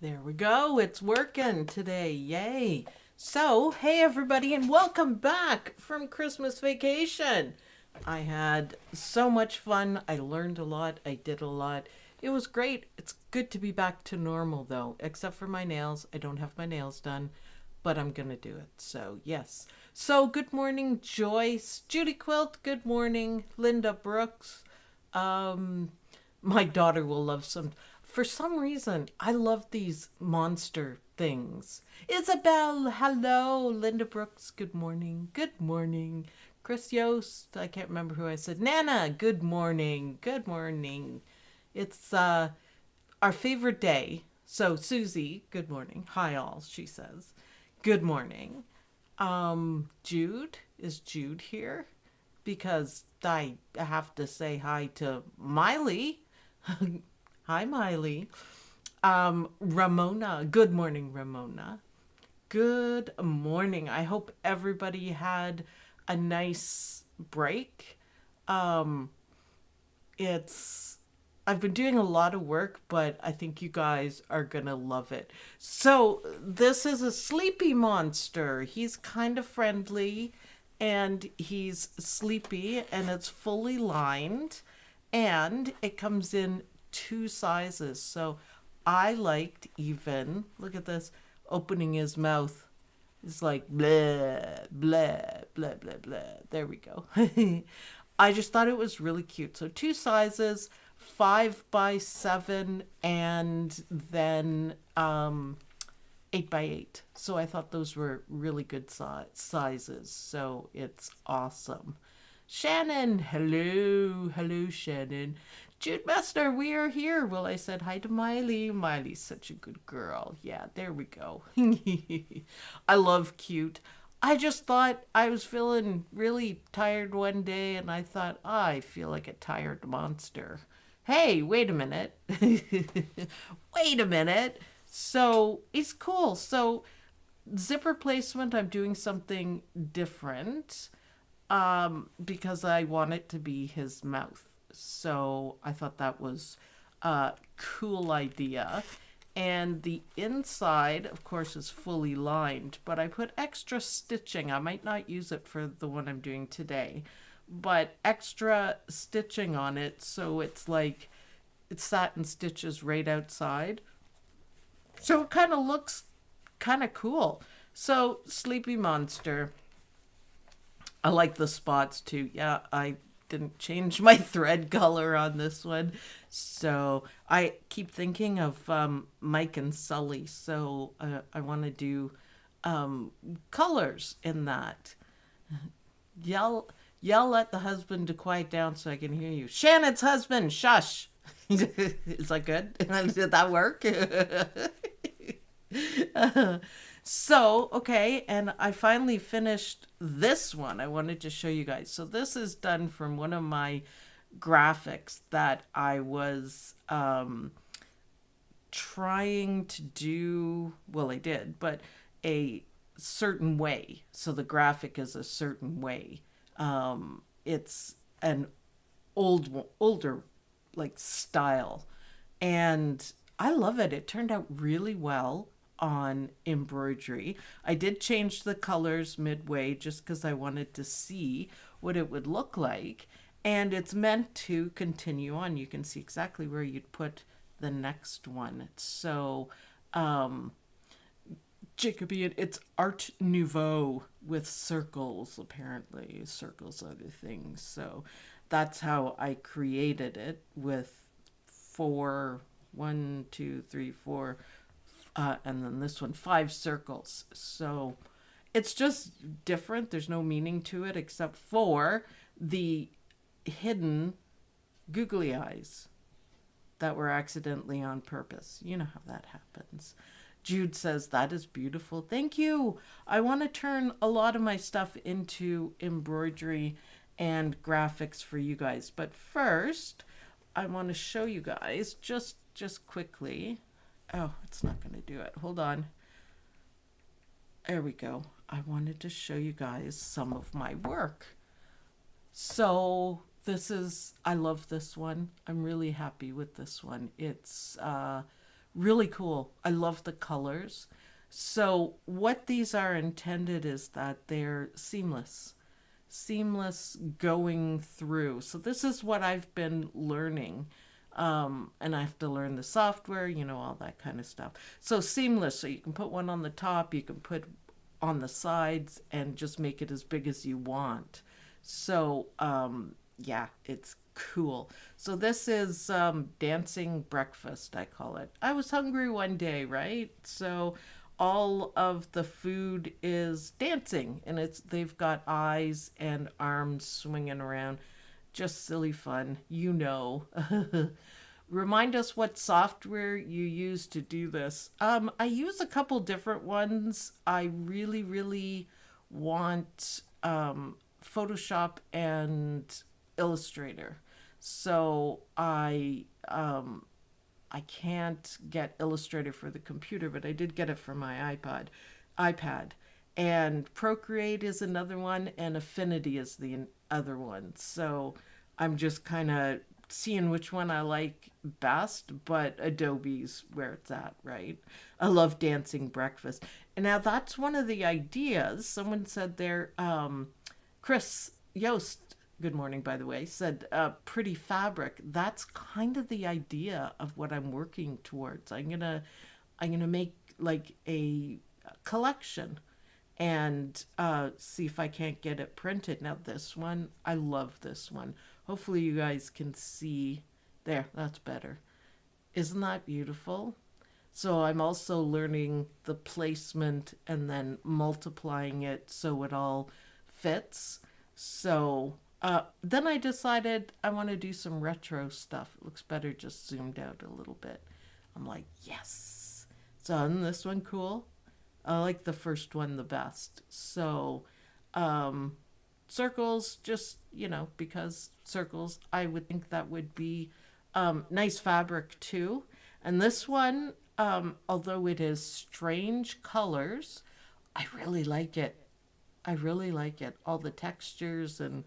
There we go. It's working today. Yay. So, hey everybody, and welcome back from Christmas vacation. I had so much fun. I learned a lot. I did a lot. It was great. It's good to be back to normal though, except for my nails. I don't have my nails done, but I'm going to do it. So, yes. So, good morning, Joyce. Judy Quilt, good morning. Linda Brooks. Um, my daughter will love some. For some reason, I love these monster things. Isabel, hello. Linda Brooks, good morning. Good morning. Chris Yost, I can't remember who I said. Nana, good morning. Good morning. It's our favorite day. So, Susie, good morning. Hi, all, she says. Good morning. Jude, is Jude here? Because I have to say hi to Miley. Hi, Miley. Ramona. Good morning, Ramona. Good morning. I hope everybody had a nice break. Um, it's I've been doing a lot of work, but I think you guys are gonna love it. So this is a sleepy monster. He's kind of friendly and he's sleepy and it's fully lined and it comes in two sizes. So I liked even, look at this, opening his mouth. It's like blah, blah, blah, blah, blah. There we go. I just thought it was really cute. So two sizes, 5 by 7, and then 8 by 8. So I thought those were really good sizes. So it's awesome. Shannon, hello, hello, Shannon. Jude Mester, we are here. Well, I said hi to Miley. Miley's such a good girl. Yeah, there we go. I love cute. I just thought I was feeling really tired one day and I thought, I feel like a tired monster. Hey, wait a minute. Wait a minute. So it's cool. So, zipper placement, I'm doing something different because I want it to be his mouth. So I thought that was a cool idea. And the inside, of course, is fully lined, but I put extra stitching. I might not use it for the one I'm doing today, but extra stitching on it so it's like it's satin stitches right outside. So it kind of looks kind of cool. So, Sleepy Monster. I like the spots too. Yeah, I didn't change my thread color on this one. So I keep thinking of Mike and Sully. So I want to do colors in that. Yell, yell at the husband to quiet down so I can hear you. Shannon's husband, shush. Is that good? Did that work? So, okay, and I finally finished this one. I wanted to show you guys. So this is done from one of my graphics that I was trying to do, well, I did, but a certain way. So the graphic is a certain way. It's an older like style, and I love it. It turned out really well on embroidery. I did change the colors midway just because I wanted to see what it would look like. And it's meant to continue on. You can see exactly where you'd put the next one. So, Jacobean, it's Art Nouveau with circles, apparently. Circles are the things. So that's how I created it with four, one, two, three, four, and then this one, 5 circles. So it's just different. There's no meaning to it except for the hidden googly eyes that were accidentally on purpose. You know how that happens. Jude says, that is beautiful. Thank you. I want to turn a lot of my stuff into embroidery and graphics for you guys. But first, I want to show you guys just quickly. Oh, it's not going to do it. Hold on. There we go. I wanted to show you guys some of my work. So I love this one. I'm really happy with this one. It's Really cool. I love the colors. So what these are intended is that they're seamless going through. So this is what I've been learning. And I have to learn the software, all that kind of stuff. So seamless, so you can put one on the top, you can put on the sides, and just make it as big as you want. So, yeah, it's cool. So this is dancing breakfast, I call it. I was hungry one day, right? So all of the food is dancing, and they've got eyes and arms swinging around. Just silly fun, Remind us what software you use to do this. I use a couple different ones. I really, really want Photoshop and Illustrator. So I can't get Illustrator for the computer, but I did get it for my iPad. And Procreate is another one, and Affinity is the other one. So I'm just kind of seeing which one I like best, but Adobe's where it's at, right? I love dancing breakfast. And now that's one of the ideas. Someone said there, Chris Yost, good morning, by the way, said pretty fabric. That's kind of the idea of what I'm working towards. I'm gonna make like a collection and see if I can't get it printed. Now this one, I love this one. Hopefully you guys can see. There, that's better. Isn't that beautiful? So I'm also learning the placement and then multiplying it so it all fits. So then I decided I want to do some retro stuff. It looks better just zoomed out a little bit. I'm like, yes. So isn't this one cool? I like the first one the best. So circles, just, because circles, I would think that would be nice fabric too. And this one, although it is strange colors, I really like it. I really like it. All the textures and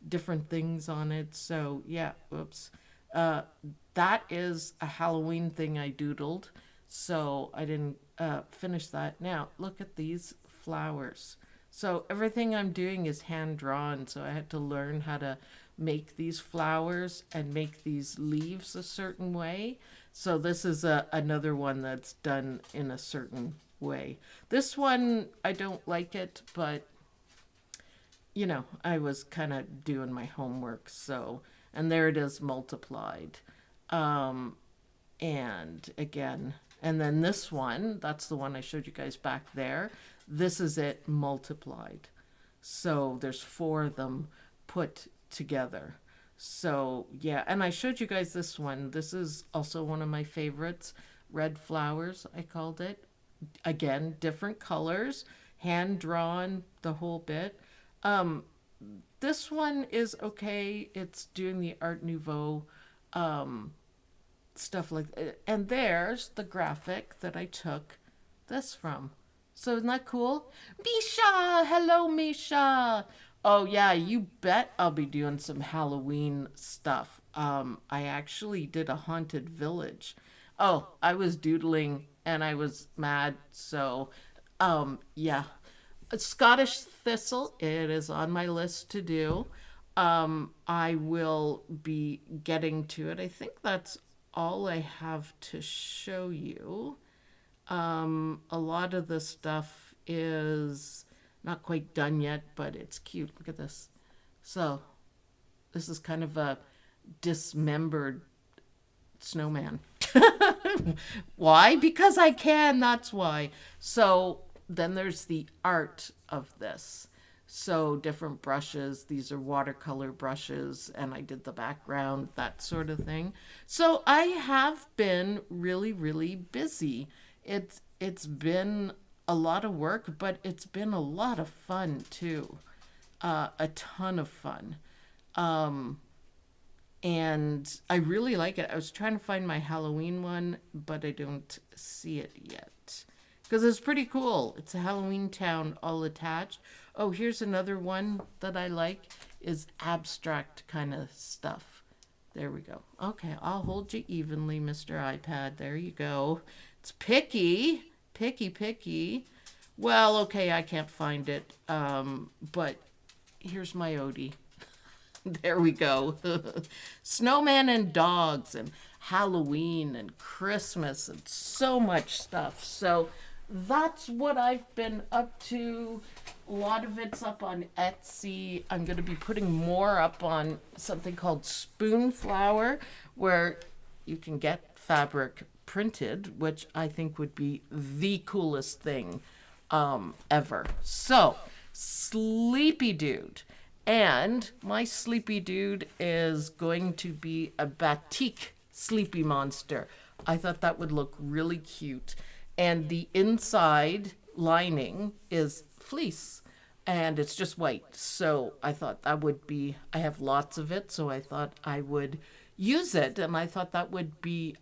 different things on it. So yeah, whoops. That is a Halloween thing I doodled. So I didn't finish that. Now look at these flowers. So everything I'm doing is hand drawn. So I had to learn how to make these flowers and make these leaves a certain way. So this is another one that's done in a certain way. This one, I don't like it, but I was kind of doing my homework. So, and there it is multiplied. And again, and then this one, that's the one I showed you guys back there. This is it multiplied. So there's 4 of them put together. So yeah, and I showed you guys this one. This is also one of my favorites. Red flowers, I called it. Again, different colors, hand drawn, the whole bit. This one is okay. It's doing the Art Nouveau stuff like that. And there's the graphic that I took this from. So isn't that cool? Misha! Hello, Misha! Oh yeah, you bet I'll be doing some Halloween stuff. I actually did a haunted village. Oh, I was doodling and I was mad, so yeah. A Scottish thistle, it is on my list to do. I will be getting to it. I think that's all I have to show you. A lot of the stuff is not quite done yet, but it's cute. Look at this. So this is kind of a dismembered snowman. Why? Because I can, that's why. So then there's the art of this. So different brushes, these are watercolor brushes, and I did the background, that sort of thing. So I have been really, really busy. It's been a lot of work, but it's been a lot of fun too. A ton of fun. And I really like it. I was trying to find my Halloween one, but I don't see it yet. Because it's pretty cool. It's a Halloween town all attached. Oh, here's another one that I like, is abstract kind of stuff. There we go. Okay, I'll hold you evenly, Mr. iPad. There you go. It's picky. Picky, picky. Well, okay, I can't find it. But here's my Odie. There we go. Snowman and dogs and Halloween and Christmas and so much stuff. So that's what I've been up to. A lot of it's up on Etsy. I'm going to be putting more up on something called Spoonflower, where you can get fabric printed, which I think would be the coolest thing ever. So, Sleepy Dude. And my Sleepy Dude is going to be a batik sleepy monster. I thought that would look really cute. And the inside lining is fleece and it's just white. So I thought that would be, I have lots of it, so I thought I would use it. And I thought that would be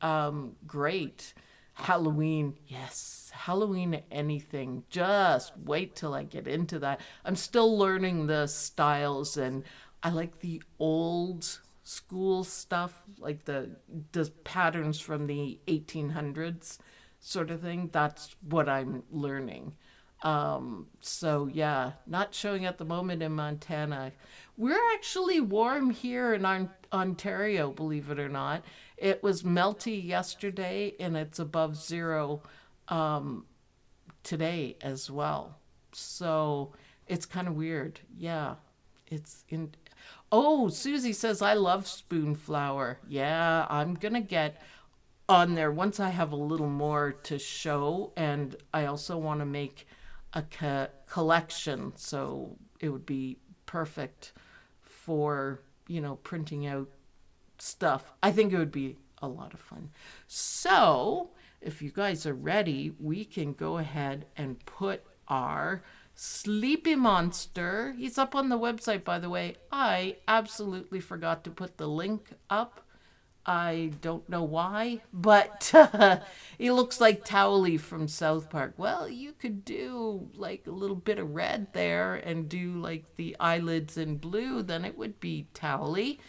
great. Halloween, yes, Halloween anything. Just wait till I get into that. I'm still learning the styles, and I like the old school stuff, like the patterns from the 1800s sort of thing. That's what I'm learning. So yeah, not showing at the moment in Montana. We're actually warm here in Ontario, believe it or not. It was melty yesterday and it's above zero today as well. So it's kind of weird. Yeah, it's in. Oh, Susie says, I love Spoonflower. Yeah, I'm going to get on there once I have a little more to show. And I also want to make a collection. So it would be perfect for, printing out stuff. I think it would be a lot of fun. So if you guys are ready, we can go ahead and put our Sleepy Monster. He's up on the website, by the way. I absolutely forgot to put the link up. I don't know why, but he looks like Towley from South Park. Well, you could do like a little bit of red there and do like the eyelids in blue, then it would be Towley.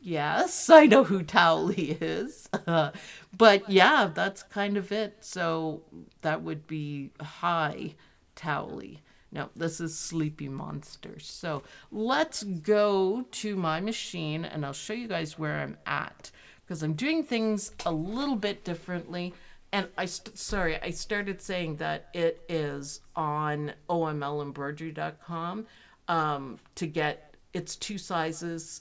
Yes, I know who Towley is. But yeah, that's kind of it. So that would be Hi Towley. No, this is Sleepy Monster. So let's go to my machine and I'll show you guys where I'm at, because I'm doing things a little bit differently. And I started saying that it is on omlembroidery.com to get, it's 2 sizes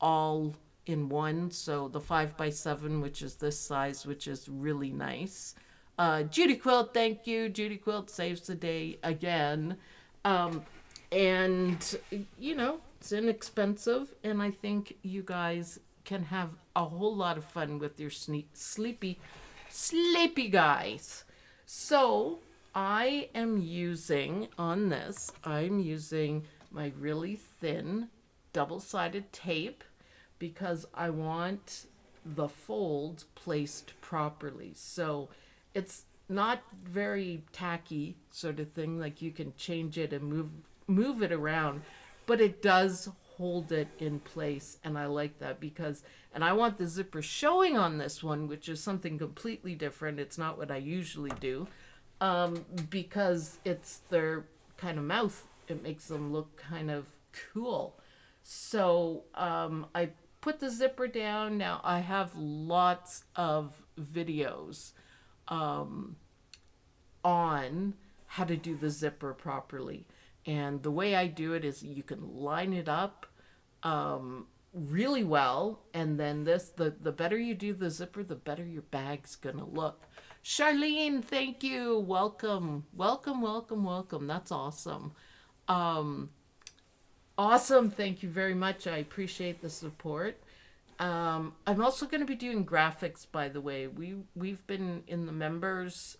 all in one. So the 5x7, which is this size, which is really nice. Judy Quilt, thank you. Judy Quilt saves the day again. And, it's inexpensive. And I think you guys can have a whole lot of fun with your sleepy guys. So I am using, on this, I'm using my really thin double-sided tape because I want the fold placed properly. So it's not very tacky sort of thing, like you can change it and move it around, but it does hold it in place. And I like that because, and I want the zipper showing on this one, which is something completely different. It's not what I usually do, because it's their kind of mouth. It makes them look kind of cool. So I put the zipper down. Now I have lots of videos on how to do the zipper properly. And the way I do it is you can line it up really well. And then the better you do the zipper, the better your bag's gonna look. Charlene, thank you. Welcome. That's awesome. Awesome. Thank you very much. I appreciate the support. I'm also going to be doing graphics, by the way. We've been in the members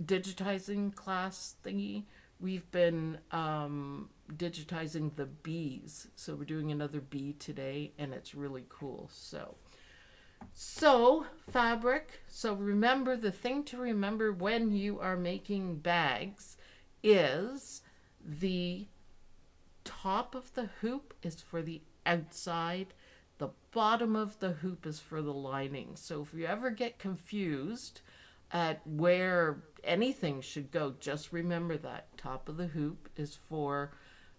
digitizing class thingy. We've been digitizing the bees. So we're doing another bee today, and it's really cool. So fabric. So remember, the thing to remember when you are making bags is the top of the hoop is for the outside. The bottom of the hoop is for the lining. So if you ever get confused at where anything should go, just remember that top of the hoop is for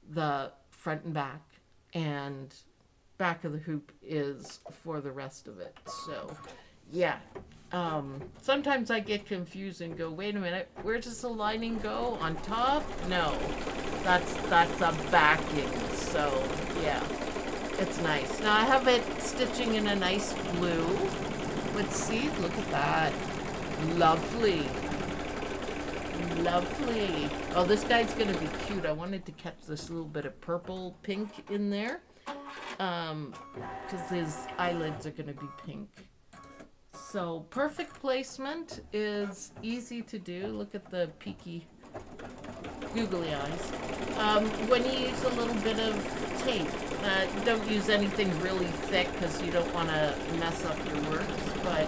the front and back, and back of the hoop is for the rest of it. So yeah, sometimes I get confused and go, wait a minute, where does the lining go? On top? No, that's a backing. So yeah, it's nice. Now I have it stitching in a nice blue. Let's see, look at that. Lovely. Lovely. Oh, this guy's gonna be cute. I wanted to catch this little bit of purple pink in there, because his eyelids are gonna be pink. So perfect placement is easy to do. Look at the peaky googly eyes. When you use a little bit of tape, don't use anything really thick because you don't want to mess up your works, but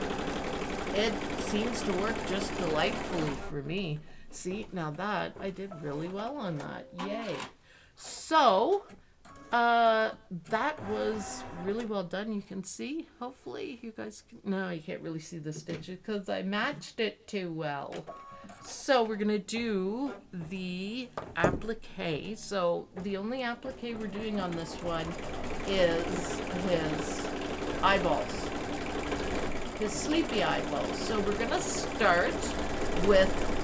it seems to work just delightfully for me. See, now that I did really well on that. Yay. So that was really well done. You can see, hopefully you guys can, no, you can't really see the stitches because I matched it too well. So we're gonna do the applique. So the only applique we're doing on this one is his eyeballs, his sleepy eyeballs. So we're gonna start with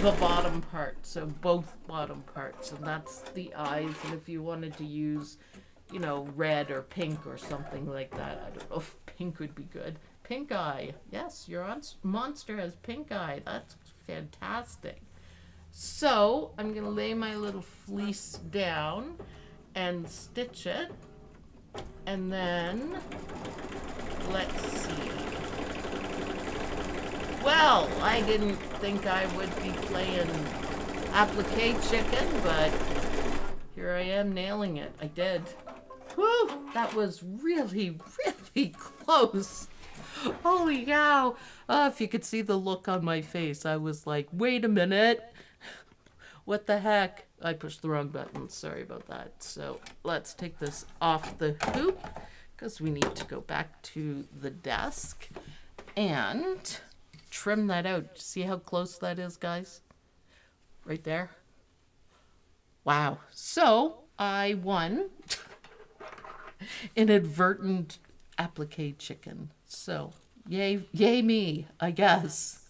the bottom part, so both bottom parts, and that's the eyes. And if you wanted to use, you know, red or pink or something like that, I don't know if pink would be good. Pink eye, yes, your monster has pink eye. That's fantastic. So I'm gonna lay my little fleece down and stitch it, and then let's see. Well, I didn't think I would be playing applique chicken, but here I am nailing it. I did. Whew, that was really, really close. Holy cow. If you could see the look on my face, I was like, wait a minute. What the heck? I pushed the wrong button. Sorry about that. So let's take this off the hoop because we need to go back to the desk and trim that out. See how close that is, guys? Right there. Wow. So I won inadvertent applique chicken. So yay me, I guess.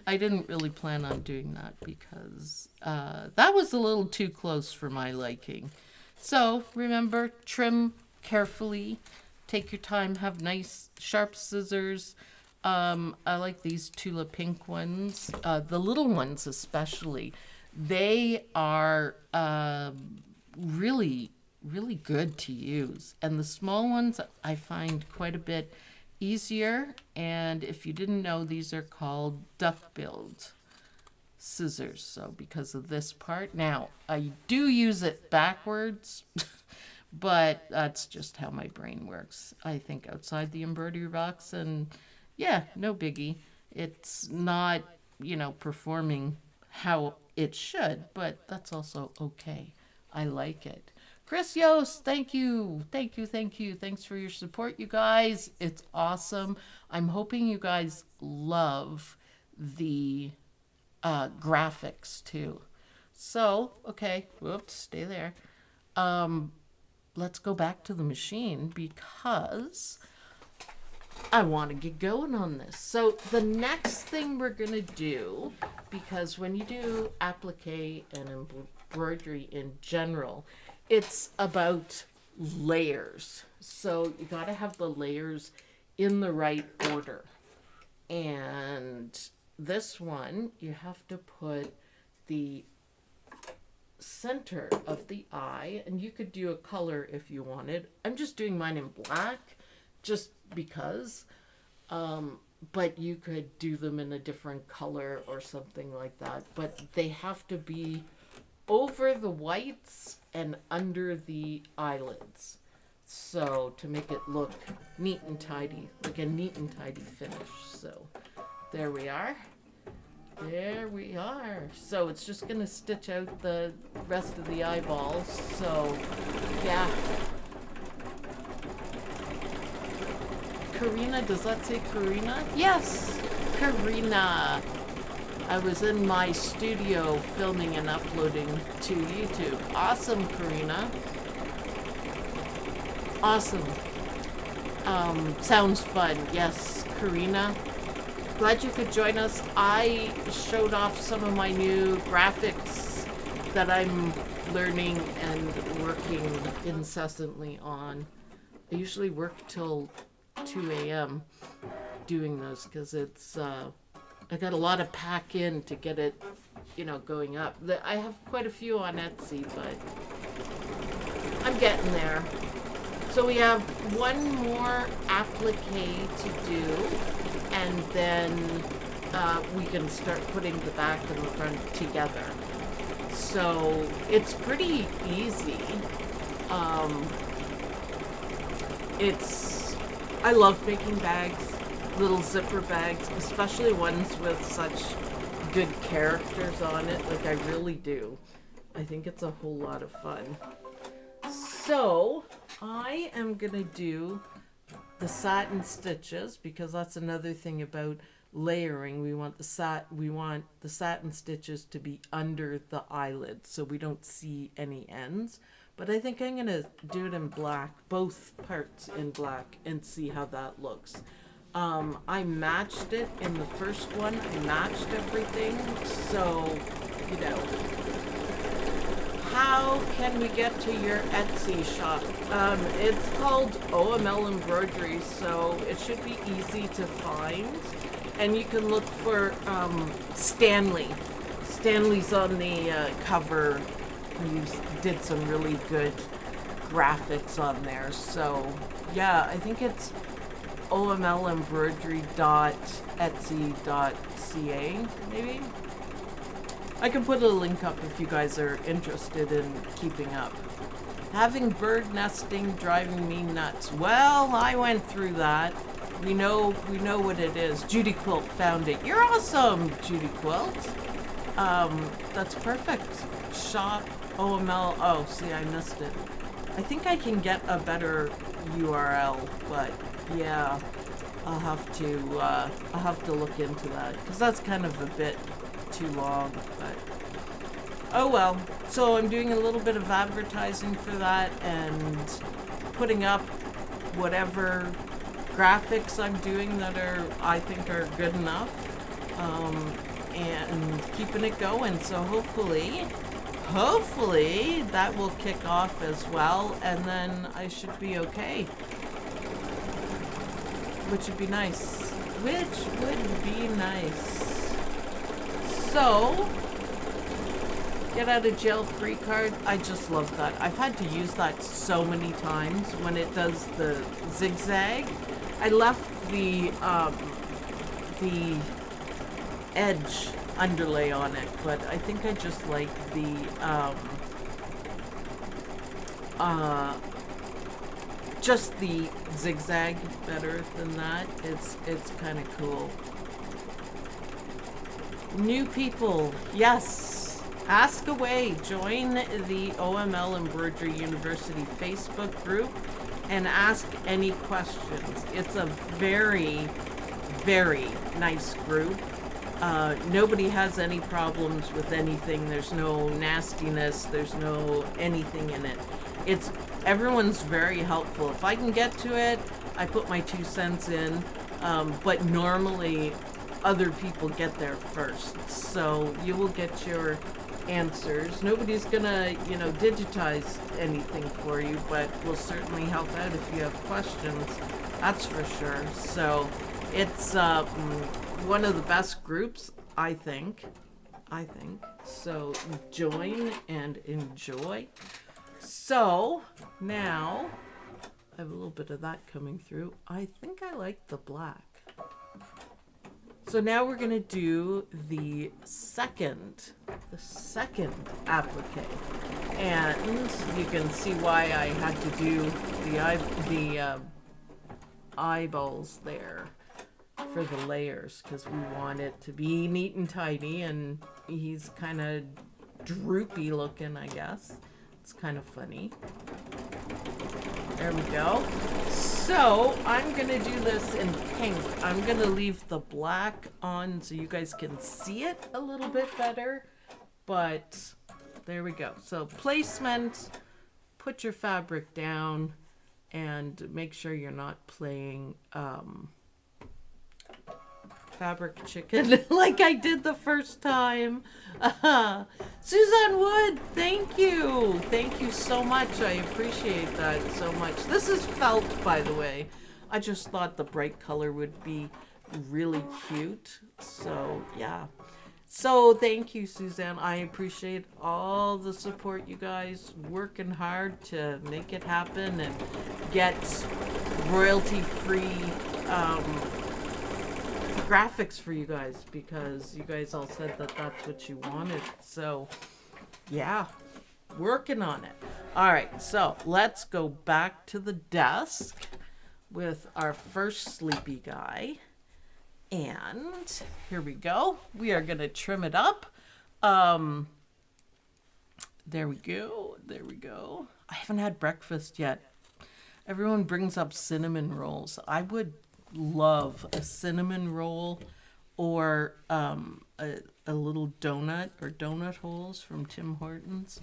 I didn't really plan on doing that because that was a little too close for my liking. So remember, trim carefully, take your time, have nice sharp scissors. I like these Tula pink ones, the little ones especially. They are really, really good to use. And the small ones I find quite a bit easier. And if you didn't know, these are called duck-billed scissors. So because of this part. Now, I do use it backwards, but that's just how my brain works. I think outside the embroidery box, and yeah, no biggie. It's not, you know, performing how it should, but that's also okay. I like it. Chris Yost, thank you. Thank you, thank you. Thanks for your support, you guys. It's awesome. I'm hoping you guys love the graphics too. So, okay, whoops, stay there. Let's go back to the machine because I want to get going on this. So the next thing we're going to do, because when you do applique and embroidery in general, it's about layers. So you got to have the layers in the right order. And this one, you have to put the center of the eye, and you could do a color if you wanted. I'm just doing mine in black just because, but you could do them in a different color or something like that. But they have to be over the whites and under the eyelids, so to make it look neat and tidy, like a neat and tidy finish. So there we are. There we are. So it's just gonna stitch out the rest of the eyeballs. So yeah, Karina, does that say Karina? Yes, Karina. I was in my studio filming and uploading to YouTube. Awesome, Karina. Awesome. Sounds fun. Yes, Karina. Glad you could join us. I showed off some of my new graphics that I'm learning and working incessantly on. I usually work till 2 a.m. doing those because it's, I got a lot of pack in to get it, you know, going up. I have quite a few on Etsy, but I'm getting there. So we have one more applique to do, and then we can start putting the back and the front together. So it's pretty easy. I love making bags, little zipper bags, especially ones with such good characters on it. Like, I really do. I think it's a whole lot of fun. So I am gonna do the satin stitches, because that's another thing about layering. We want the satin stitches to be under the eyelid so we don't see any ends. But I think I'm gonna do it in black, both parts in black, and see how that looks. I matched it in the first one. I matched everything. So, you know, how can we get to your Etsy shop? It's called OML Embroidery, so it should be easy to find. And you can look for Stanley. Stanley's on the cover. He did some really good graphics on there. So yeah, I think it's omlembroidery.etsy.ca maybe. I can put a link up if you guys are interested in keeping up. Having bird nesting driving me nuts. Well, I went through that. We know what it is. Judy Quilt found it. You're awesome, Judy Quilt. That's perfect. Shop OML. Oh, see, I missed it. I think I can get a better URL, but yeah, I'll have to look into that, because that's kind of a bit too long. But oh well. So I'm doing a little bit of advertising for that and putting up whatever graphics I'm doing that I think are good enough, and keeping it going. So hopefully that will kick off as well, and then I should be okay, which would be nice. So, get out of jail free card. I just love that. I've had to use that so many times when it does the zigzag. I left the edge underlay on it, but I think I just like the just the zigzag better than that. It's kind of cool. New people, yes, ask away. Join the OML Embroidery University Facebook group and ask any questions. It's a very, very nice group. Nobody has any problems with anything. There's no nastiness. There's no anything in it. Everyone's very helpful. If I can get to it, I put my 2 cents in. But normally, other people get there first. So you will get your answers. Nobody's gonna, digitize anything for you, but we'll certainly help out if you have questions. That's for sure. So it's one of the best groups, I think. So join and enjoy. So now I have a little bit of that coming through. I think I like the black. So now we're gonna do the second applique, and you can see why I had to do the eyeballs there for the layers, because we want it to be neat and tidy, and he's kind of droopy looking, I guess. It's kind of funny. There we go. So I'm gonna do this in pink. I'm gonna leave the black on so you guys can see it a little bit better, but there we go. So placement, put your fabric down, and make sure you're not playing fabric chicken like I did the first time. Suzanne Wood, thank you. Thank you so much. I appreciate that so much. This is felt, by the way. I just thought the bright color would be really cute. So, yeah. So, thank you, Suzanne. I appreciate all the support, you guys. Working hard to make it happen and get royalty-free graphics for you guys, because you guys all said that that's what you wanted. So yeah, working on it. All right, so let's go back to the desk with our first sleepy guy, and here we go. We are gonna trim it up. There we go, there we go. I haven't had breakfast yet. Everyone brings up cinnamon rolls. I would love a cinnamon roll, or a little donut, or donut holes from Tim Hortons.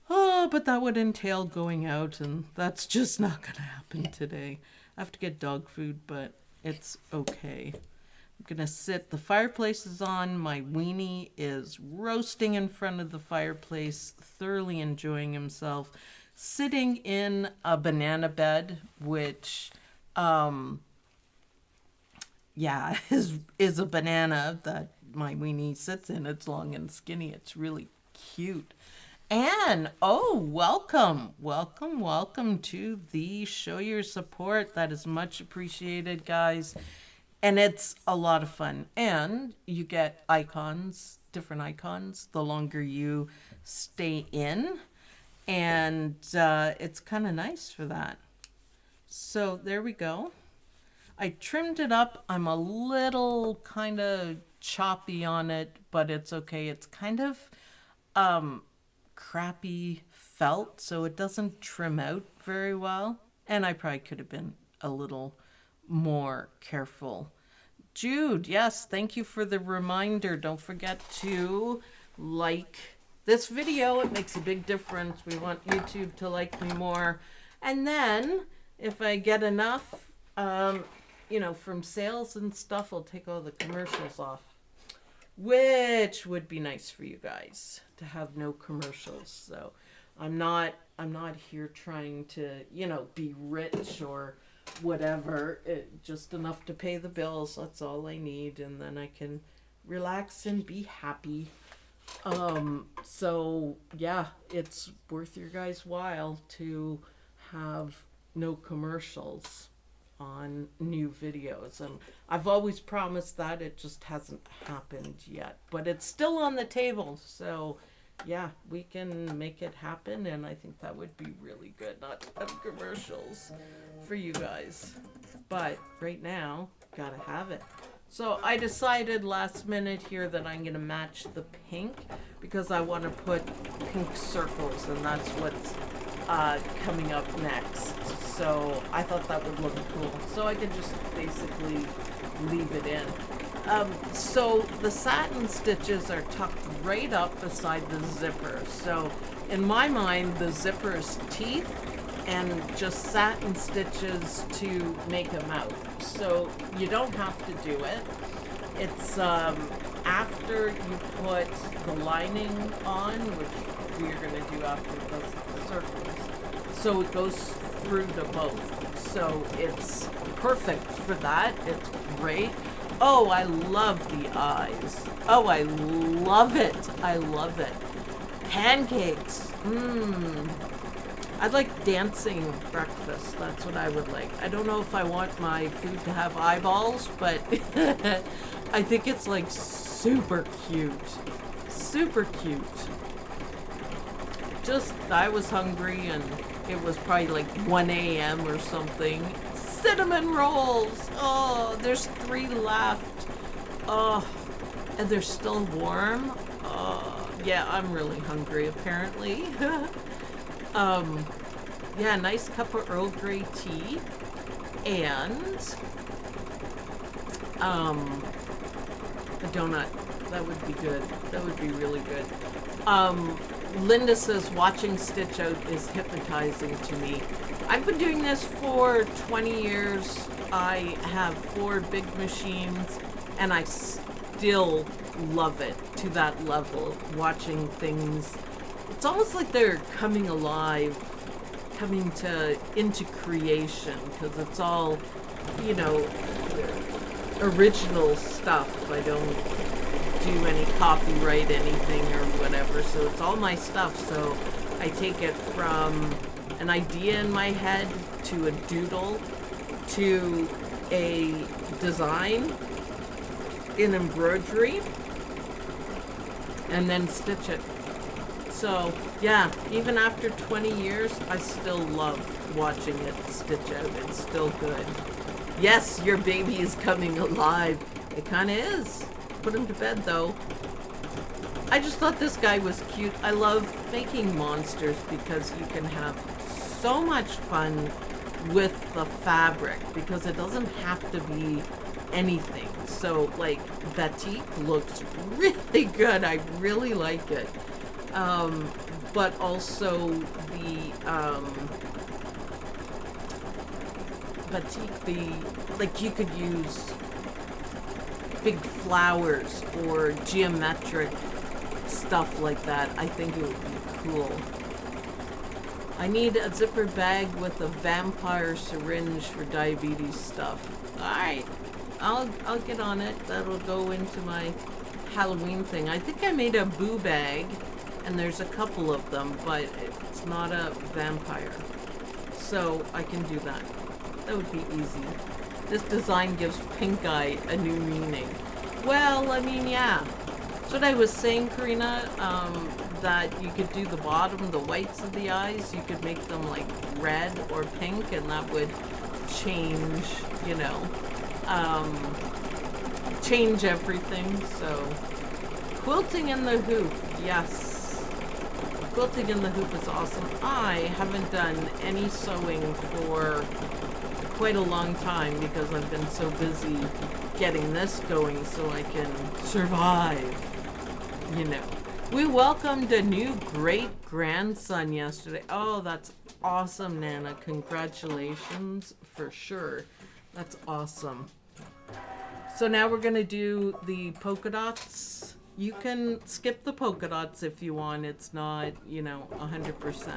Oh, but that would entail going out, and that's just not gonna happen today. I have to get dog food, but it's okay. I'm gonna sit, the fireplace is on, my weenie is roasting in front of the fireplace, thoroughly enjoying himself, sitting in a banana bed, which yeah, is a banana that my weenie sits in. It's long and skinny. It's really cute. And, oh, welcome to the show your support. That is much appreciated, guys. And it's a lot of fun. And you get icons, different icons, the longer you stay in. And it's kind of nice for that. So there we go. I trimmed it up. I'm a little kind of choppy on it, but it's okay. It's kind of crappy felt, so it doesn't trim out very well. And I probably could have been a little more careful. Jude, yes, thank you for the reminder. Don't forget to like this video. It makes a big difference. We want YouTube to like me more. And then if I get enough, you know, from sales and stuff, I'll take all the commercials off, which would be nice for you guys to have no commercials. So I'm not here trying to, you know, be rich or whatever. Just enough to pay the bills. That's all I need, and then I can relax and be happy. So yeah, it's worth your guys' while to have no commercials on new videos, and I've always promised that. It just hasn't happened yet, but it's still on the table. So yeah, we can make it happen, and I think that would be really good, not to have commercials for you guys. But right now, gotta have it. So I decided last minute here that I'm gonna match the pink, because I want to put pink circles, and that's what's coming up next. So I thought that would look cool. So I could just basically leave it in. So the satin stitches are tucked right up beside the zipper. So in my mind, the zipper is teeth and just satin stitches to make a mouth. So you don't have to do it. It's after you put the lining on, which we are going to do after the circles. So it goes through the both. So it's perfect for that. It's great. Oh, I love the eyes. Oh, I love it. I love it. Pancakes. I'd like dancing breakfast. That's what I would like. I don't know if I want my food to have eyeballs, but I think it's like super cute. Super cute. Just, I was hungry, and it was probably like 1 a.m. or something. Cinnamon rolls. Oh, there's 3 left. Oh, and they're still warm. Oh, yeah, I'm really hungry apparently. yeah, nice cup of Earl Grey tea. And a donut. That would be good. That would be really good. Linda says watching Stitch Out is hypnotizing to me. I've been doing this for 20 years. I have 4 big machines, and I still love it to that level, watching things. It's almost like they're coming alive, coming into creation, because it's all, you know, original stuff. I don't do any copyright anything or whatever, so it's all my stuff. So I take it from an idea in my head to a doodle to a design in embroidery and then stitch it. So yeah, even after 20 years, I still love watching it stitch out. It's still good. Yes, your baby is coming alive. It kind of is. Put him to bed though. I just thought this guy was cute. I love making monsters because you can have so much fun with the fabric because it doesn't have to be anything. So like batik looks really good. I really like it. But also the batik, like you could use big flowers or geometric stuff like that. I think it would be cool. I need a zipper bag with a vampire syringe for diabetes stuff. Alright, I'll get on it. That'll go into my Halloween thing. I think I made a boo bag, and there's a couple of them, but it's not a vampire. So I can do that. That would be easy. This design gives pink eye a new meaning. Well, I mean, yeah. That's what I was saying, Karina, that you could do the bottom, the whites of the eyes, you could make them like red or pink, and that would change, you know, change everything. So, quilting in the hoop, yes. Quilting in the hoop is awesome. I haven't done any sewing for quite a long time because I've been so busy getting this going so I can survive, you know. We welcomed a new great-grandson yesterday. Oh, that's awesome, Nana. Congratulations, for sure. That's awesome. So now we're going to do the polka dots. You can skip the polka dots if you want. It's not, you know, 100%.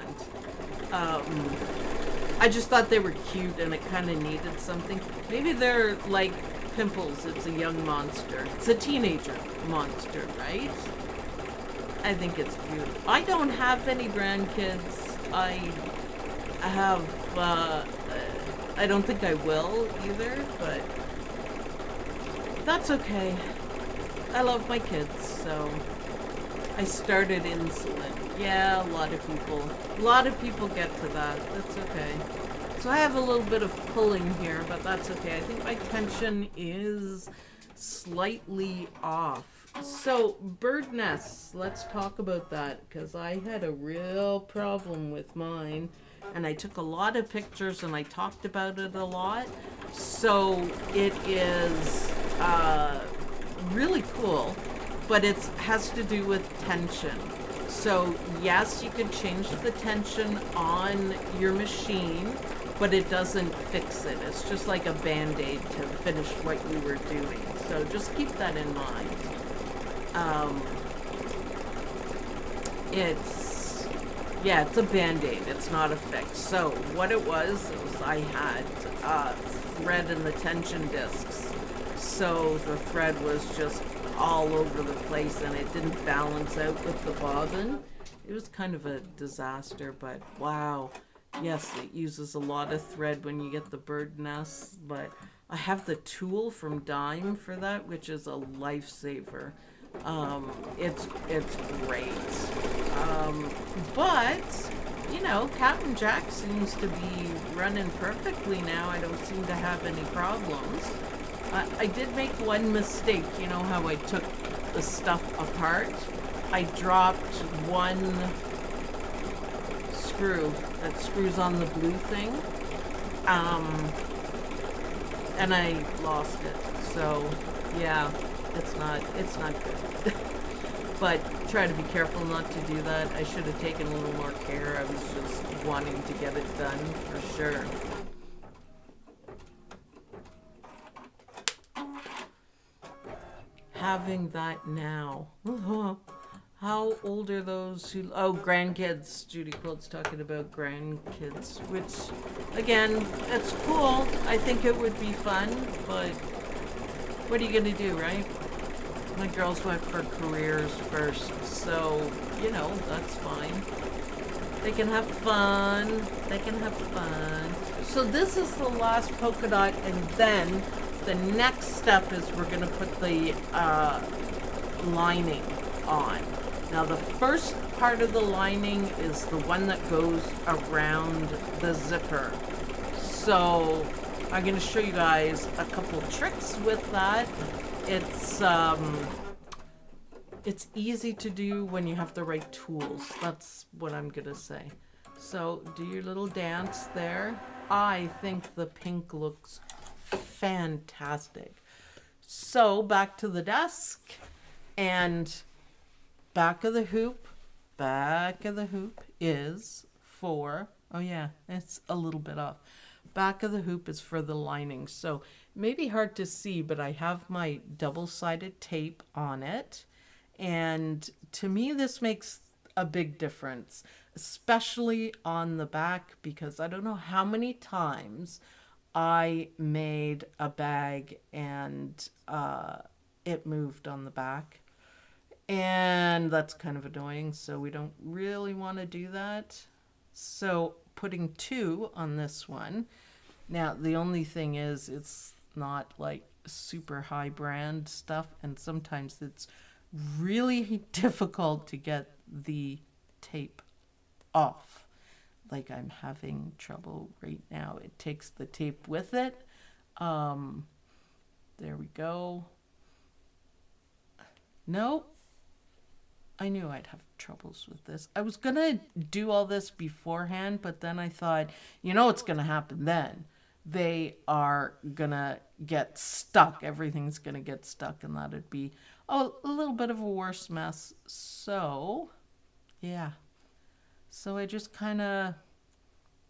I just thought they were cute and it kind of needed something. Maybe they're like Pimples. It's a young monster. It's a teenager monster, right? I think it's cute. I don't have any grandkids. I have, I don't think I will either, but that's okay. I love my kids, so I started insulin. Yeah, a lot of people get to that. That's okay. So I have a little bit of pulling here, but that's okay. I think my tension is slightly off. So, bird nests, let's talk about that, because I had a real problem with mine, and I took a lot of pictures and I talked about it a lot. So it is really cool, but it has to do with tension. So yes, you can change the tension on your machine, but it doesn't fix it. It's just like a band-aid to finish what you were doing. So just keep that in mind. It's a band-aid. It's not a fix. So what it was I had thread in the tension discs. So the thread was just all over the place and it didn't balance out with the bobbin. It was kind of a disaster, but wow. Yes, it uses a lot of thread when you get the bird nests, but I have the tool from Dime for that, which is a lifesaver. It's great. But, you know, Captain Jack seems to be running perfectly now. I don't seem to have any problems. I did make one mistake. You know how I took the stuff apart? I dropped one screw that screws on the blue thing. And I lost it. So yeah, it's not good. But try to be careful not to do that. I should have taken a little more care. I was just wanting to get it done for sure. Having that now. How old are those who... Oh, grandkids. Judy Quilt's talking about grandkids, which, again, it's cool. I think it would be fun, but what are you going to do, right? My girls went for careers first, so, you know, that's fine. They can have fun. They can have fun. So this is the last polka dot, and then the next step is we're going to put the lining on. Now the first part of the lining is the one that goes around the zipper. So I'm going to show you guys a couple tricks with that. It's easy to do when you have the right tools. That's what I'm going to say. So do your little dance there. I think the pink looks fantastic. So back to the desk, and back of the hoop is for, oh yeah, it's a little bit off. Back of the hoop is for the lining. So maybe hard to see, but I have my double-sided tape on it. And to me, this makes a big difference, especially on the back, because I don't know how many times I made a bag and it moved on the back. And that's kind of annoying, so we don't really want to do that. So putting 2 on this one. Now, the only thing is it's not like super high brand stuff, and sometimes it's really difficult to get the tape off. Like I'm having trouble right now. It takes the tape with it. There we go. No. I knew I'd have troubles with this. I was going to do all this beforehand, but then I thought, you know what's going to happen then? They are going to get stuck. Everything's going to get stuck, and that'd be a little bit of a worse mess. So, yeah. So I just kind of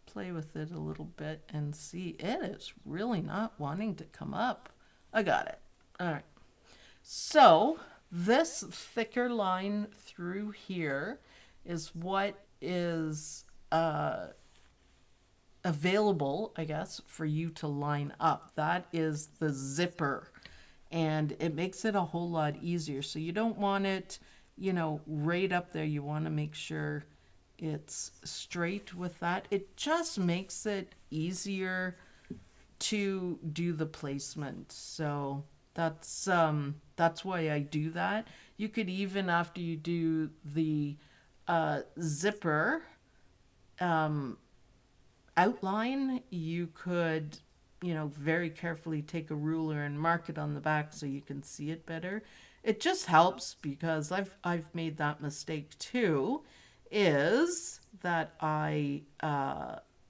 play with it a little bit and see. It is really not wanting to come up. I got it. All right. So this thicker line through here is what is available, I guess, for you to line up. That is the zipper, and it makes it a whole lot easier. So you don't want it, you know, right up there. You want to make sure it's straight with that. It just makes it easier to do the placement. So that's why I do that. You could even, after you do the zipper outline, you could, you know, very carefully take a ruler and mark it on the back so you can see it better. It just helps, because I've made that mistake too, is that I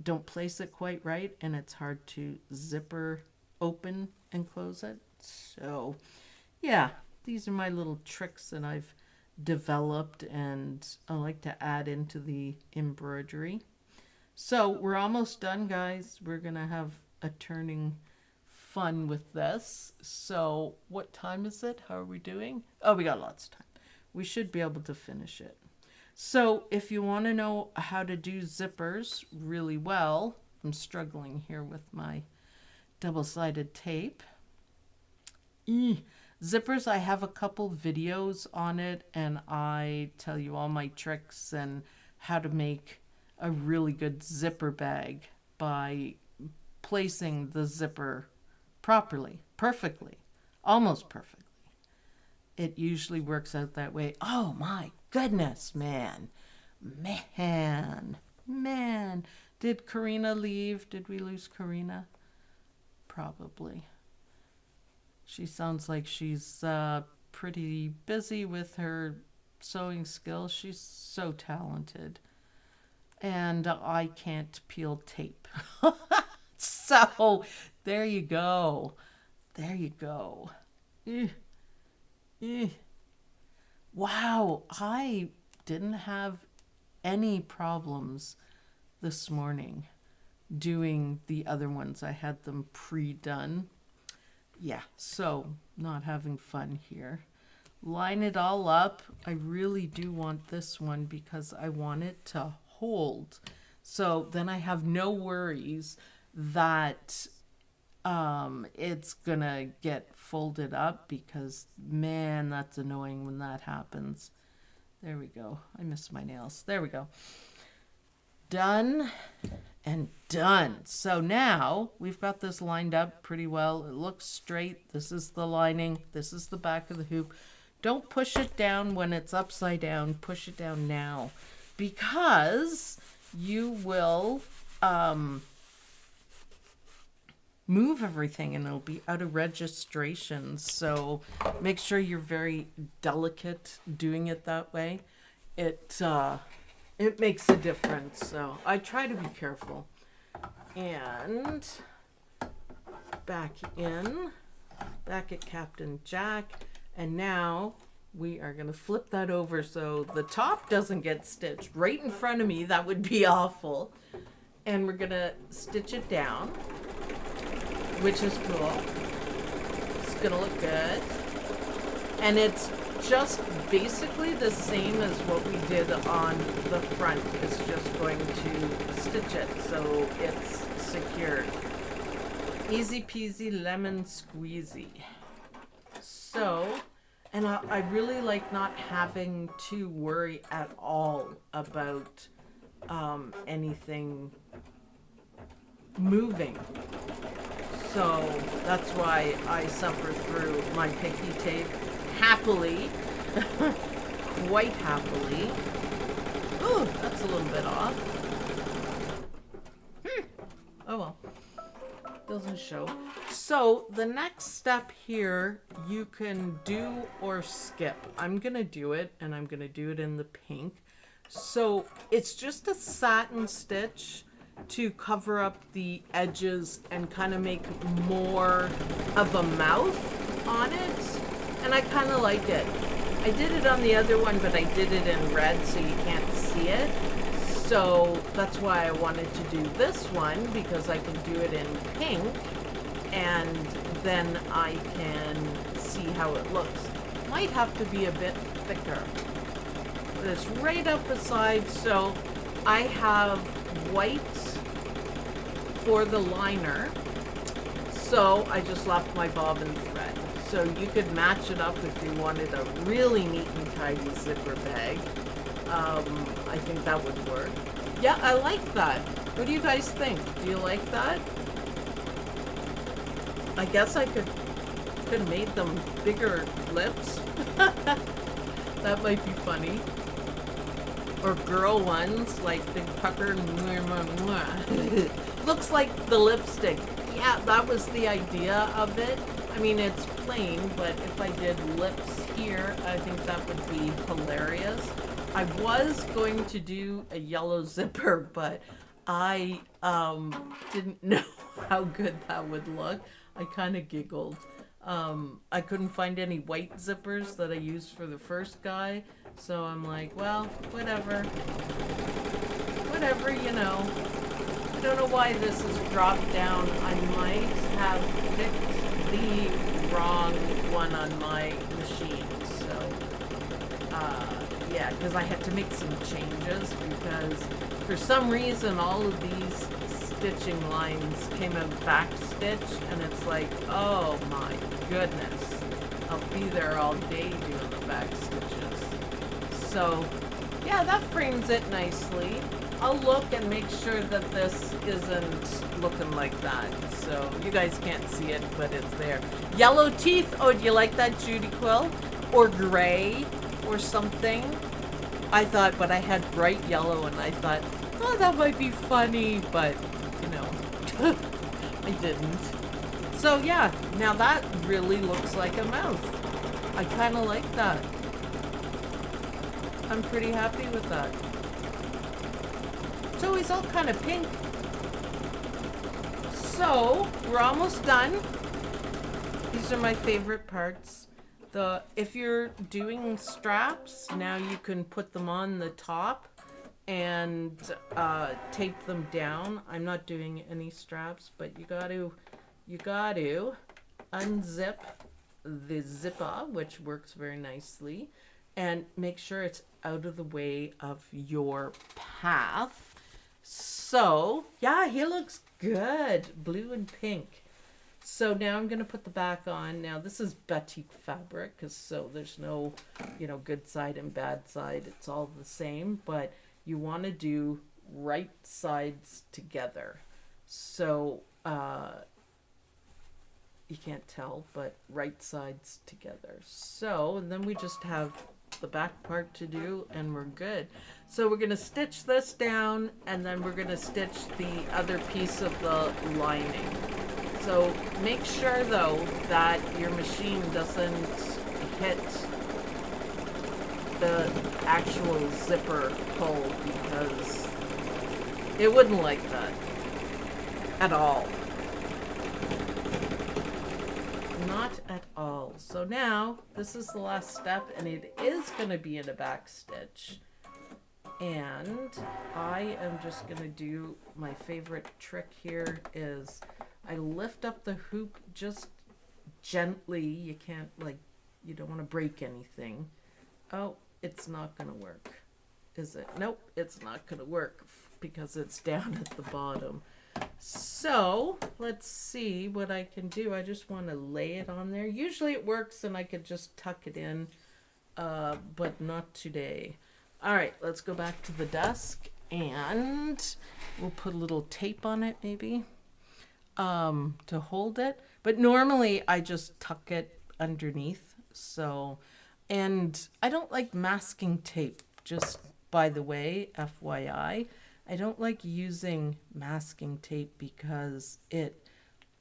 don't place it quite right, and it's hard to zipper open and close it. So yeah, these are my little tricks that I've developed, and I like to add into the embroidery. So we're almost done, guys. We're gonna have a turning fun with this. So what time is it? How are we doing? Oh, we got lots of time. We should be able to finish it. So if you want to know how to do zippers really well, I'm struggling here with my double-sided tape. Zippers, I have a couple videos on it, and I tell you all my tricks and how to make a really good zipper bag by placing the zipper properly, perfectly, almost perfectly. It usually works out that way. Oh my goodness, man. Did Karina leave? Did we lose Karina? Probably. She sounds like she's pretty busy with her sewing skills. She's so talented. and I can't peel tape. So there you go. There you go. Eh, eh. Wow, I didn't have any problems this morning doing the other ones. I had them pre-done. Yeah, so not having fun here. Line it all up. I really do want this one because I want it to hold. So then I have no worries that it's gonna get folded up, because man, that's annoying when that happens. There we go. I missed my nails. There we go. Done and done. So now we've got this lined up pretty well. It looks straight. This is the lining. This is the back of the hoop. Don't push it down when it's upside down. Push it down now, because you will move everything and it'll be out of registration. So make sure you're very delicate doing it that way. It makes a difference. So I try to be careful. And back at Captain Jack. And now we are going to flip that over so the top doesn't get stitched right in front of me. That would be awful. And we're going to stitch it down, which is cool. It's going to look good. And it's just basically the same as what we did on the front. It's just going to stitch it so it's secured. Easy peasy lemon squeezy. So, and I really like not having to worry at all about anything moving. So that's why I suffer through my picky tape happily, quite happily. Ooh, that's a little bit off. Oh well, doesn't show. So the next step here, you can do or skip. I'm gonna do it, and I'm gonna do it in the pink. So it's just a satin stitch to cover up the edges and kind of make more of a mouth on it. And I kind of like it. I did it on the other one, but I did it in red so you can't see it. So that's why I wanted to do this one, because I can do it in pink and then I can see how it looks. Might have to be a bit thicker. But it's right up the side, so I have white for the liner. So I just left my bobbin thread. So you could match it up if you wanted a really neat and tidy zipper bag. I think that would work. Yeah, I like that. What do you guys think? Do you like that? I guess I could have made them bigger lips. That might be funny. Or girl ones, like big pucker. Looks like the lipstick. Yeah, that was the idea of it. I mean, it's plain, but if I did lips here, I think that would be hilarious. I was going to do a yellow zipper, but I didn't know how good that would look. I kind of giggled. I couldn't find any white zippers that I used for the first guy, so I'm like, well, whatever. Whatever, you know. I don't know why this is dropped down. I might have picked the wrong one on my machine, so yeah, because I had to make some changes, because for some reason all of these stitching lines came out back stitch, and it's like, oh my goodness, I'll be there all day doing the back stitches. So yeah, that frames it nicely. I'll look and make sure that this isn't looking like that. So you guys can't see it, but it's there. Yellow teeth. Oh, do you like that, Judy Quill? Or gray or something? I thought, but I had bright yellow, and I thought, oh, that might be funny, but, you know, I didn't. So yeah, now that really looks like a mouth. I kind of like that. I'm pretty happy with that. So he's all kind of pink. So we're almost done. These are my favorite parts. If you're doing straps, now you can put them on the top and tape them down. I'm not doing any straps, but you got to unzip the zipper, which works very nicely, and make sure it's out of the way of your path. So yeah, he looks good, blue and pink. So now I'm going to put the back on. Now this is batik fabric, so there's no, good side and bad side. It's all the same, but you want to do right sides together. So you can't tell, but right sides together. So, and then we just have the back part to do and we're good. So we're going to stitch this down and then we're going to stitch the other piece of the lining. So make sure though that your machine doesn't hit the actual zipper pull, because it wouldn't like that at all. Not at all. So now this is the last step and it is going to be in a back stitch. And I am just going to do my favorite trick here is I lift up the hoop just gently. You can't, you don't want to break anything. Oh, it's not going to work, is it? Nope, it's not going to work because it's down at the bottom. So let's see what I can do. I just want to lay it on there. Usually it works and I could just tuck it in, but not today. All right, let's go back to the desk and we'll put a little tape on it maybe to hold it. But normally I just tuck it underneath. So, and I don't like masking tape, just by the way, FYI. I don't like using masking tape because it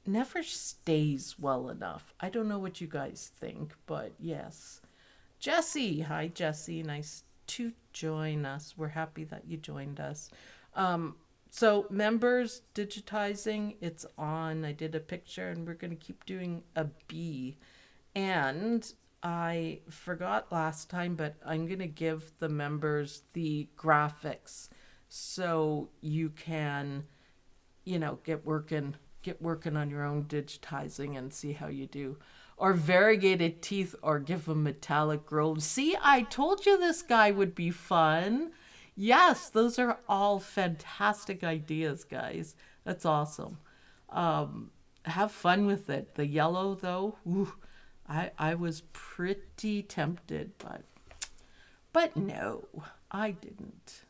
never stays well enough. I don't know what you guys think, but yes. Jessie, hi Jessie, nice to join us. We're happy that you joined us. So members digitizing, it's on. I did a picture and we're going to keep doing a bee. And I forgot last time, but I'm going to give the members the graphics so you can, get working on your own digitizing and see how you do. Or variegated teeth, or give them metallic grooves. See, I told you this guy would be fun. Yes, those are all fantastic ideas, guys. That's awesome. Have fun with it. The yellow, though, I was pretty tempted, but no, I didn't.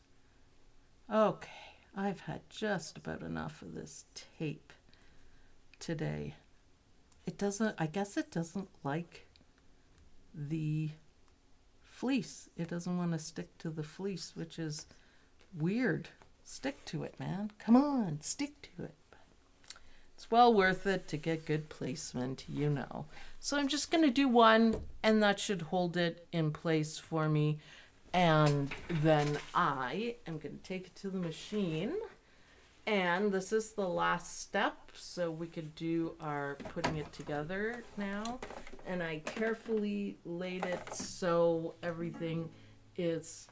Okay, I've had just about enough of this tape today. I guess it doesn't like the fleece. It doesn't want to stick to the fleece, which is weird. Stick to it, man. Come on, stick to it. It's well worth it to get good placement, So I'm just going to do one, and that should hold it in place for me. And then I am going to take it to the machine. And this is the last step, so we could do our putting it together now. And I carefully laid it so everything is,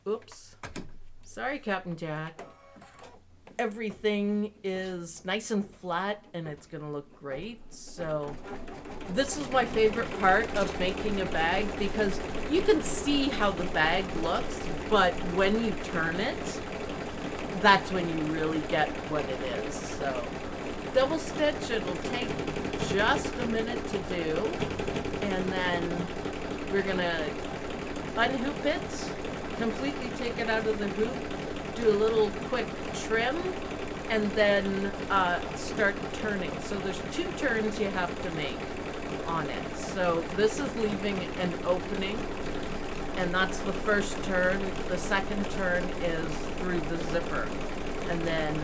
sorry, Captain Jack. Everything is nice and flat and it's gonna look great. So this is my favorite part of making a bag, because you can see how the bag looks, but when you turn it, that's when you really get what it is. So double stitch, it'll take just a minute to do, and then we're gonna unhoop it, completely take it out of the hoop, do a little quick trim, and then start turning. So there's 2 turns you have to make on it. So this is leaving an opening, and that's the first turn. The second turn is through the zipper, and then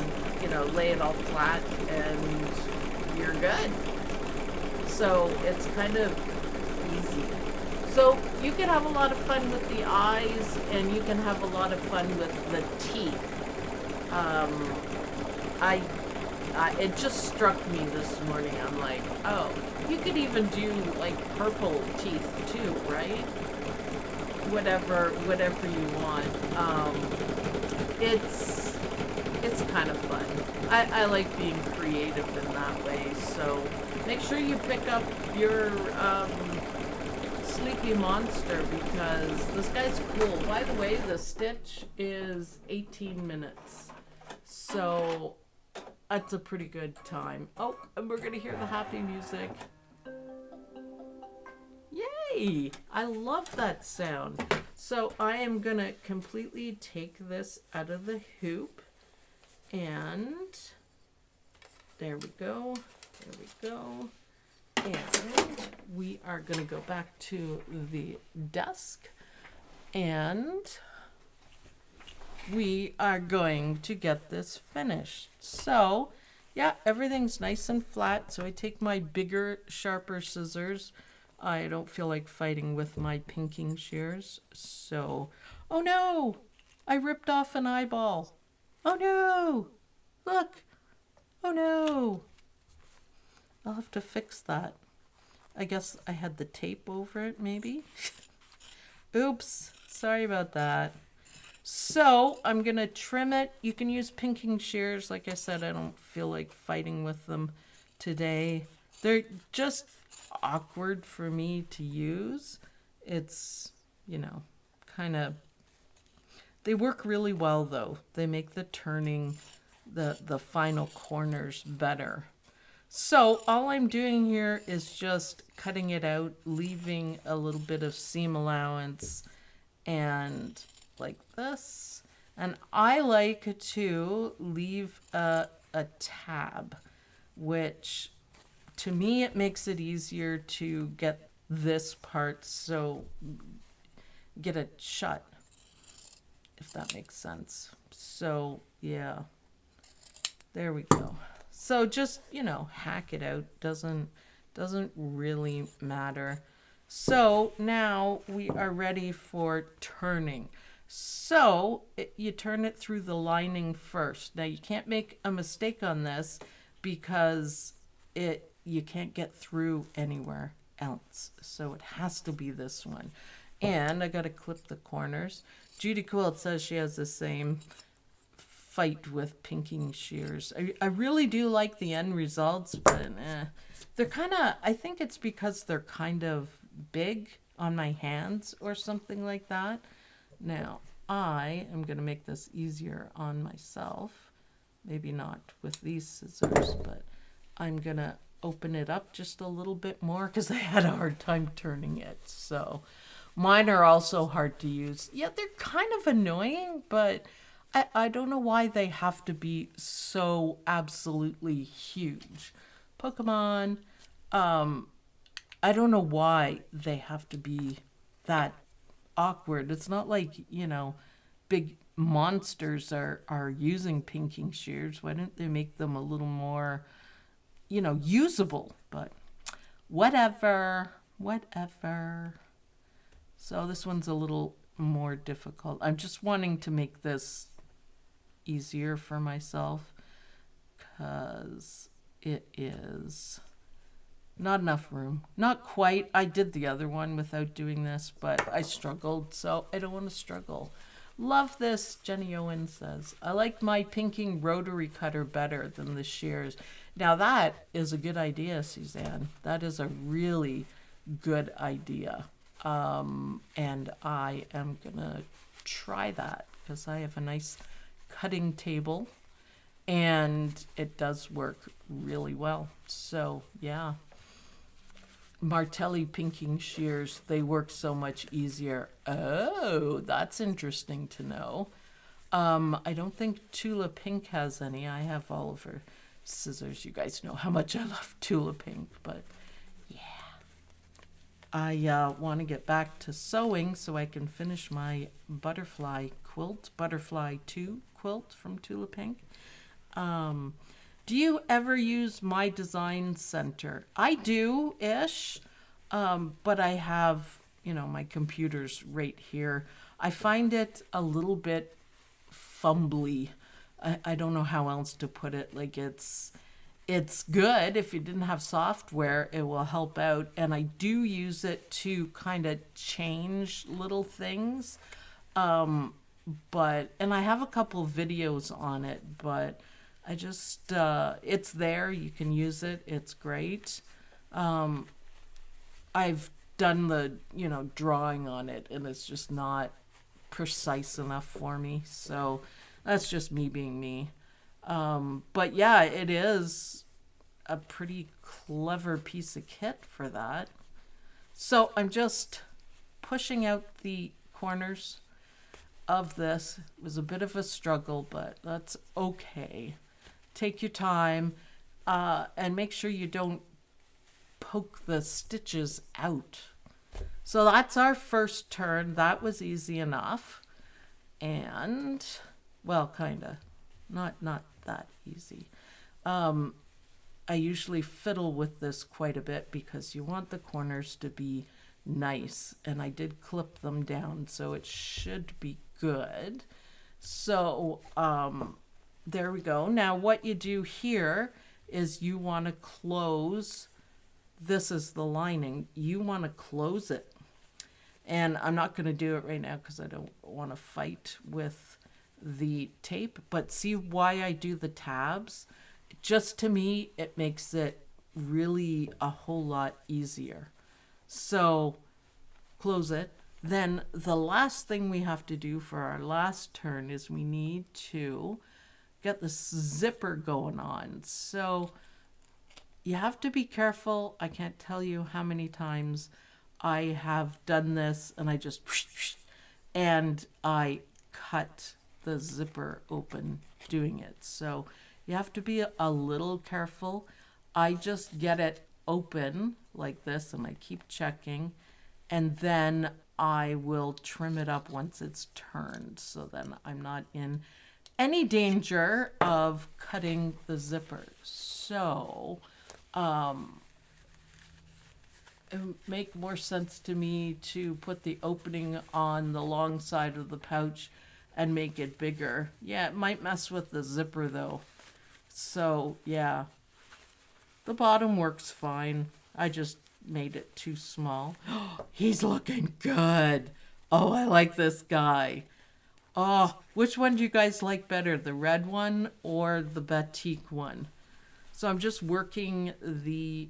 lay it all flat and you're good. So it's kind of easy. So you can have a lot of fun with the eyes, and you can have a lot of fun with the teeth. I, it just struck me this morning. I'm like, oh, you could even do like purple teeth too, right? Whatever you want. It's kind of fun. I like being creative in that way. So make sure you pick up your Sleepy Monster, because this guy's cool. By the way, the stitch is 18 minutes. So that's a pretty good time. Oh, and we're gonna hear the happy music. Yay! I love that sound. So I am gonna completely take this out of the hoop, and there we go. There we go. And we are gonna go back to the desk, and we are going to get this finished. So yeah, everything's nice and flat. So I take my bigger, sharper scissors. I don't feel like fighting with my pinking shears. So, oh no, I ripped off an eyeball. Oh no, look, oh no. I'll have to fix that. I guess I had the tape over it, maybe. Oops, sorry about that. So I'm gonna trim it. You can use pinking shears. Like I said, I don't feel like fighting with them today. They're just awkward for me to use. It's, you know, kind of, they work really well though. They make the turning, the final corners better. So all I'm doing here is just cutting it out, leaving a little bit of seam allowance, and like this. And I like to leave a tab, which to me it makes it easier to get this part, so get it shut, if that makes sense. So yeah, there we go. So just, you know, hack it out. Doesn't really matter. So now we are ready for turning. So you turn it through the lining first. Now you can't make a mistake on this, because you can't get through anywhere else. So it has to be this one. And I got to clip the corners. Judy Quilt says she has the same fight with pinking shears. I really do like the end results, but they're kind of, I think it's because they're kind of big on my hands or something like that. Now I am going to make this easier on myself. Maybe not with these scissors, but I'm going to open it up just a little bit more because I had a hard time turning it. So mine are also hard to use. Yeah, they're kind of annoying, but I don't know why they have to be so absolutely huge. Pokemon, I don't know why they have to be that awkward. It's not like, you know, big monsters are using pinking shears. Why don't they make them a little more, you know, usable? But whatever. So this one's a little more difficult. I'm just wanting to make this easier for myself, because it is not enough room. Not quite. I did the other one without doing this, but I struggled, so I don't want to struggle. Love this, Jenny Owen says. I like my pinking rotary cutter better than the shears. Now that is a good idea, Suzanne. That is a really good idea. And I am gonna try that, because I have a nice cutting table and it does work really well. So yeah, Martelli pinking shears, they work so much easier. Oh, that's interesting to know. I don't think Tula Pink has any. I have all of her scissors. You guys know how much I love Tula Pink, but yeah. I want to get back to sewing so I can finish my butterfly quilt, Butterfly 2 quilt from Tula Pink. Do you ever use My Design Center? I do-ish, but I have, you know, my computer's right here. I find it a little bit fumbly. I don't know how else to put it. Like it's good. If you didn't have software, it will help out. And I do use it to kind of change little things. And I have a couple videos on it, but I just, it's there. You can use it. It's great. I've done the, drawing on it, and it's just not precise enough for me. So that's just me being me. But yeah, it is a pretty clever piece of kit for that. So I'm just pushing out the corners of this. It was a bit of a struggle, but that's okay. Take your time, and make sure you don't poke the stitches out. So that's our first turn. That was easy enough. And, well, kind of. Not that easy. I usually fiddle with this quite a bit because you want the corners to be nice. And I did clip them down, so it should be good. So, there we go. Now what you do here is you want to close. This is the lining. You want to close it. And I'm not going to do it right now because I don't want to fight with the tape. But see why I do the tabs? Just to me, it makes it really a whole lot easier. So close it. Then the last thing we have to do for our last turn is we need to get the zipper going on. So you have to be careful. I can't tell you how many times I have done this and I just and I cut the zipper open doing it. So you have to be a little careful. I just get it open like this and I keep checking, and then I will trim it up once it's turned, so then I'm not in any danger of cutting the zipper. So it would make more sense to me to put the opening on the long side of the pouch and make it bigger. Yeah, it might mess with the zipper though. So yeah, the bottom works fine. I just made it too small. He's looking good. Oh, I like this guy. Oh, which one do you guys like better, the red one or the batik one? So I'm just working the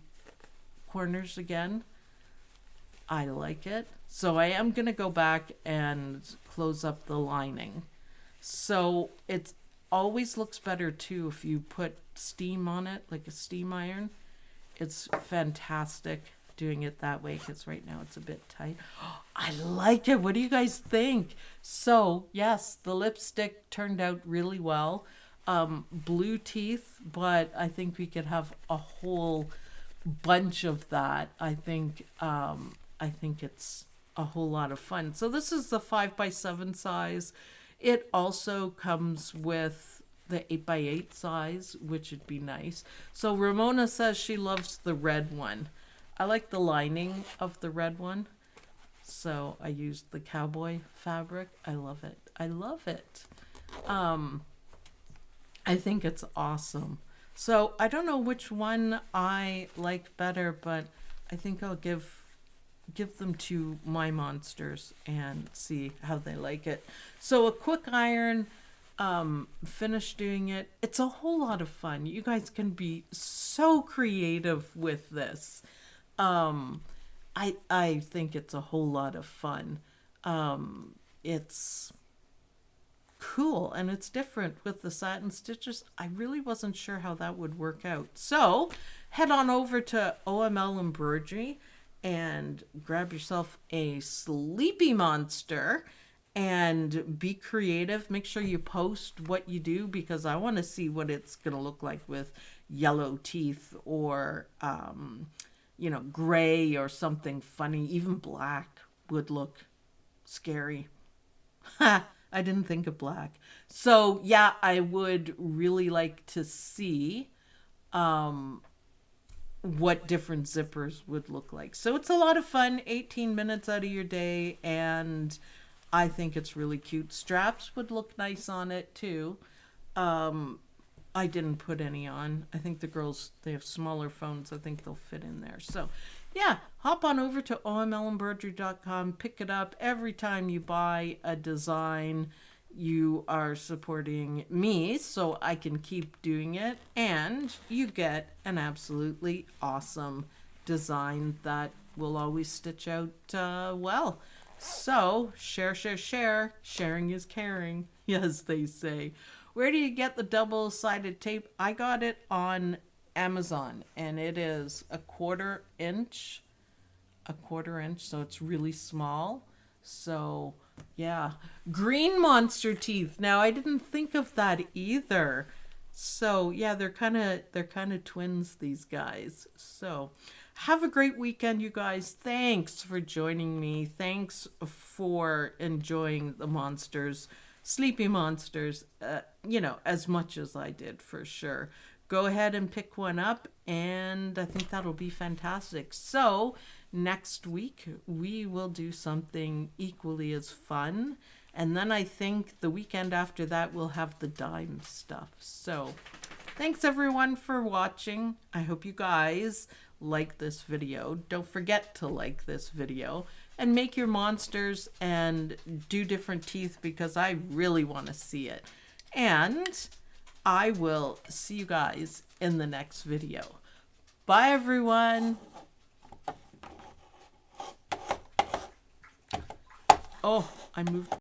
corners again. I like it. So I am going to go back and close up the lining. So it always looks better too if you put steam on it, like a steam iron. It's fantastic doing it that way because right now it's a bit tight. I like it. What do you guys think? So yes, the lipstick turned out really well. Blue teeth, but I think we could have a whole bunch of that. I think it's a whole lot of fun. So this is the 5x7 size. It also comes with the 8x8 size, which would be nice. So Ramona says she loves the red one. I like the lining of the red one. So I used the cowboy fabric. I love it. I love it. I think it's awesome. So I don't know which one I like better, but I think I'll give them to my monsters and see how they like it. So a quick iron, finish doing it. It's a whole lot of fun. You guys can be so creative with this. I think it's a whole lot of fun. It's cool and it's different with the satin stitches. I really wasn't sure how that would work out. So head on over to OML Embroidery and grab yourself a sleepy monster and be creative. Make sure you post what you do because I want to see what it's going to look like with yellow teeth or, gray or something funny. Even black would look scary. Ha! I didn't think of black. So yeah, I would really like to see what different zippers would look like. So it's a lot of fun, 18 minutes out of your day, and I think it's really cute. Straps would look nice on it too. I didn't put any on. I think the girls, they have smaller phones. I think they'll fit in there. So yeah, hop on over to omlembroidery.com, pick it up. Every time you buy a design, you are supporting me so I can keep doing it, and you get an absolutely awesome design that will always stitch out well. So share, share, share. Sharing is caring, as they say. Where do you get the double-sided tape? I got it on Amazon, and it is a quarter inch, so it's really small. So yeah, green monster teeth. Now I didn't think of that either. So yeah, they're kind of twins, these guys. So have a great weekend, you guys. Thanks for joining me. Thanks for enjoying the monsters, sleepy monsters, you know, as much as I did, for sure. Go ahead and pick one up, and I think that'll be fantastic. So next week we will do something equally as fun, and then I think the weekend after that we'll have the dime stuff. So thanks everyone for watching. I hope you guys like this video. Don't forget to like this video and make your monsters and do different teeth, because I really want to see it. And I will see you guys in the next video. Bye everyone. Oh, I moved